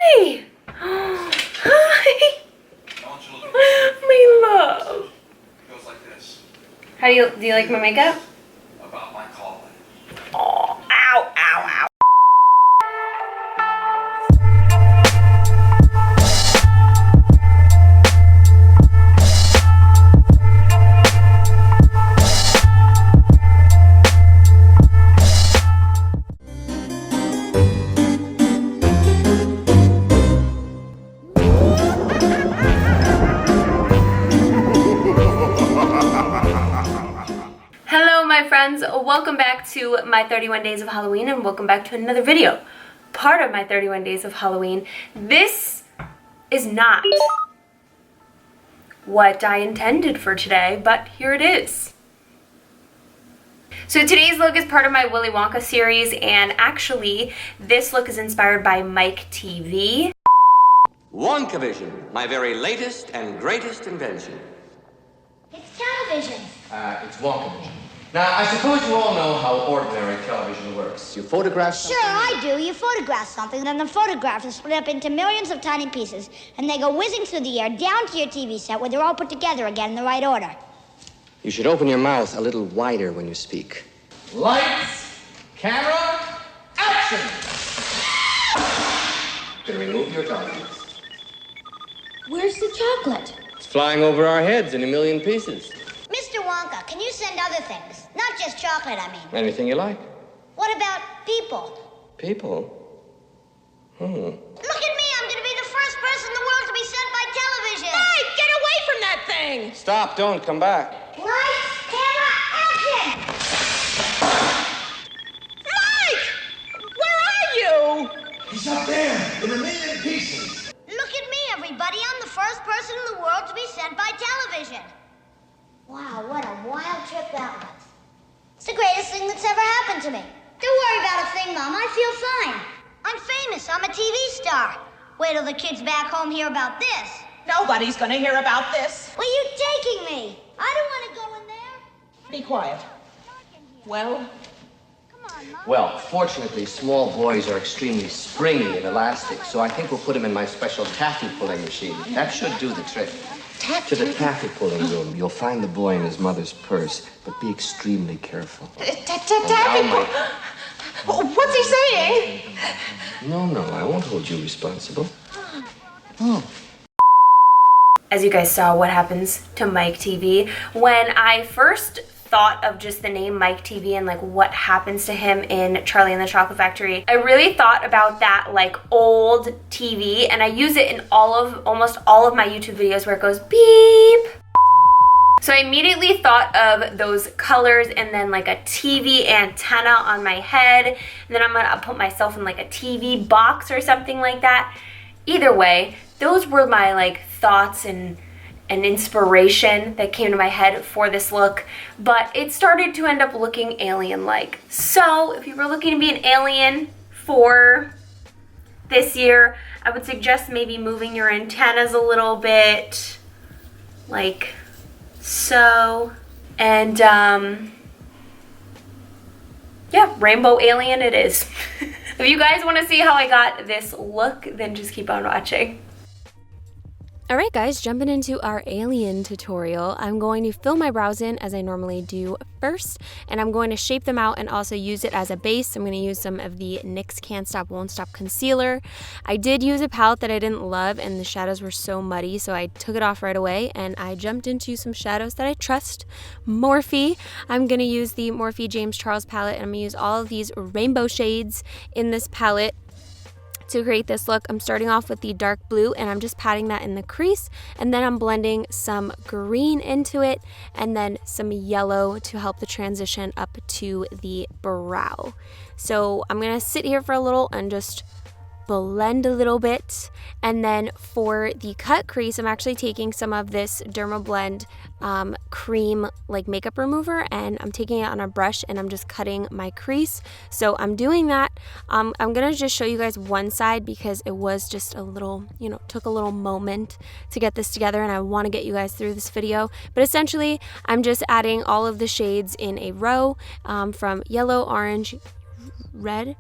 Hi! Hi! My love. It goes like this. How do you like my makeup? About my calling. Oh, ow, ow, ow. Hello my friends, welcome back to my 31 days of Halloween and welcome back to another video. Part of my 31 days of Halloween. This is not what I intended for today, but here it is. So today's look is part of my Willy Wonka series, and actually this look is inspired by Mike TEAVEE. WonkaVision, my very latest and greatest invention. It's television. It's WonkaVision. Now, I suppose you all know how ordinary television works. You photograph something. Sure, I do. You photograph something, then the photograph is split up into millions of tiny pieces, and they go whizzing through the air down to your TV set where they're all put together again in the right order. You should open your mouth a little wider when you speak. Lights, camera, action! Then remove your tongue. Where's the chocolate? It's flying over our heads in a million pieces. Mr. Wonka, can you send other things? Not just chocolate, I mean. Anything you like. What about people? People? Look at me, I'm gonna be the first person in the world to be sent by television. Hey, get away from that thing! Stop, don't, come back. Lights, camera, action! Mike! Where are you? He's up there in a million pieces. Look at me, everybody. I'm the first person in the world to be sent by television. Wow, what a wild trip that was. It's the greatest thing that's ever happened to me. Don't worry about a thing, Mom. I feel fine. I'm famous. I'm a TV star. Wait till the kids back home hear about this. Nobody's gonna hear about this. Where are you taking me? I don't want to go in there. Be quiet. Well, Come on, Mom. Well, fortunately, small boys are extremely springy and elastic, so I think we'll put them in my special taffy pulling machine. That should do the trick. To the taffy pulling room. You'll find the boy in his mother's purse, but be extremely careful. Taffy. What's he saying? No, I won't hold you responsible. As you guys saw, what happens to Mike TEAVEE. When I first thought of just the name Mike TEAVEE and like what happens to him in Charlie and the Chocolate Factory, I really thought about that like old TV, and I use it in almost all of my YouTube videos where it goes beep. So I immediately thought of those colors and then like a TV antenna on my head, and then I'm gonna put myself in like a TV box or something like that. Either way, those were my like thoughts and inspiration that came to my head for this look, but it started to end up looking alien-like. So if you were looking to be an alien for this year, I would suggest maybe moving your antennas a little bit, like so. And yeah, rainbow alien it is. If you guys want to see how I got this look, then just keep on watching. Alright guys, jumping into our alien tutorial, I'm going to fill my brows in as I normally do first, and I'm going to shape them out and also use it as a base. I'm going to use some of the NYX Can't Stop Won't Stop concealer. I did use a palette that I didn't love and the shadows were so muddy, so I took it off right away and I jumped into some shadows that I trust. Morphe. I'm going to use the Morphe James Charles palette, and I'm going to use all of these rainbow shades in this palette to create this look. I'm starting off with the dark blue and I'm just patting that in the crease, and then I'm blending some green into it and then some yellow to help the transition up to the brow. So I'm gonna sit here for a little and just blend a little bit, and then for the cut crease, I'm actually taking some of this Dermablend cream like makeup remover, and I'm taking it on a brush and I'm just cutting my crease. So I'm doing that. I'm gonna just show you guys one side because it was just a little, you know, took a little moment to get this together, and I want to get you guys through this video. But essentially I'm just adding all of the shades in a row, from yellow, orange, red,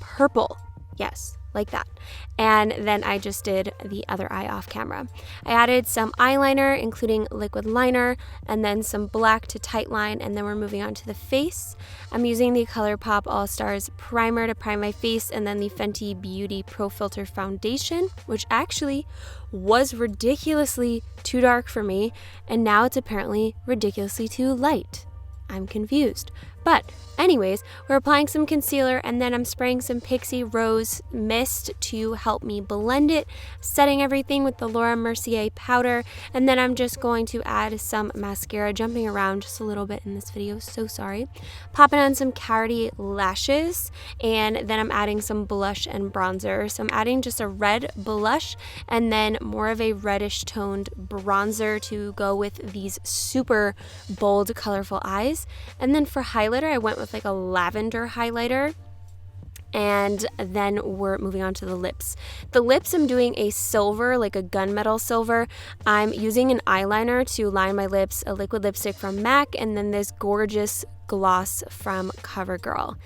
purple. Yes, like that. And then I just did the other eye off camera. I added some eyeliner, including liquid liner, and then some black to tight line, and then we're moving on to the face. I'm using the ColourPop All Stars primer to prime my face, and then the Fenty Beauty Pro Filter foundation, which actually was ridiculously too dark for me, and now it's apparently ridiculously too light. I'm confused. But anyways, we're applying some concealer, and then I'm spraying some Pixie Rose Mist to help me blend it, setting everything with the Laura Mercier powder, and then I'm just going to add some mascara, jumping around just a little bit in this video, so sorry. Popping on some Carity lashes, and then I'm adding some blush and bronzer. So I'm adding just a red blush and then more of a reddish toned bronzer to go with these super bold, colorful eyes. And then for highlighter, I went with like a lavender highlighter, and then we're moving on to the lips. The lips, I'm doing a silver, like a gunmetal silver. I'm using an eyeliner to line my lips, a liquid lipstick from MAC, and then this gorgeous gloss from CoverGirl.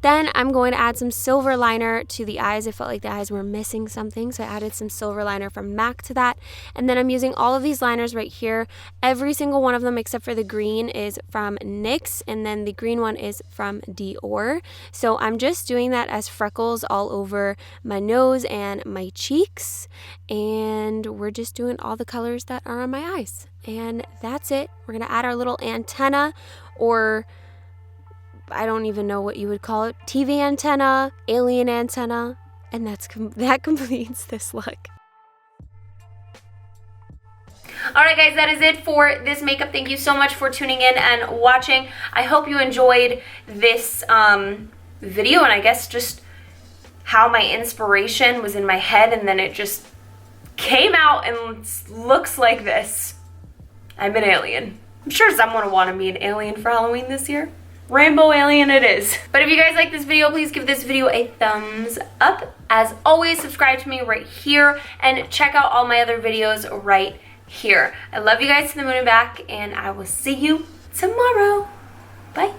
Then I'm going to add some silver liner to the eyes. I felt like the eyes were missing something, so I added some silver liner from MAC to that. And then I'm using all of these liners right here. Every single one of them except for the green is from NYX, and then the green one is from Dior. So I'm just doing that as freckles all over my nose and my cheeks. And we're just doing all the colors that are on my eyes. And that's it. We're going to add our little antenna, or I don't even know what you would call it, TV antenna, alien antenna, and that completes this look. Alright guys, that is it for this makeup. Thank you so much for tuning in and watching. I hope you enjoyed this video, and I guess just how my inspiration was in my head and then it just came out and looks like this. I'm an alien. I'm sure someone will want to be an alien for Halloween this year. Rainbow alien it is. But if you guys like this video, please give this video a thumbs up. As always, subscribe to me right here and check out all my other videos right here. I love you guys to the moon and back, and I will see you tomorrow. Bye.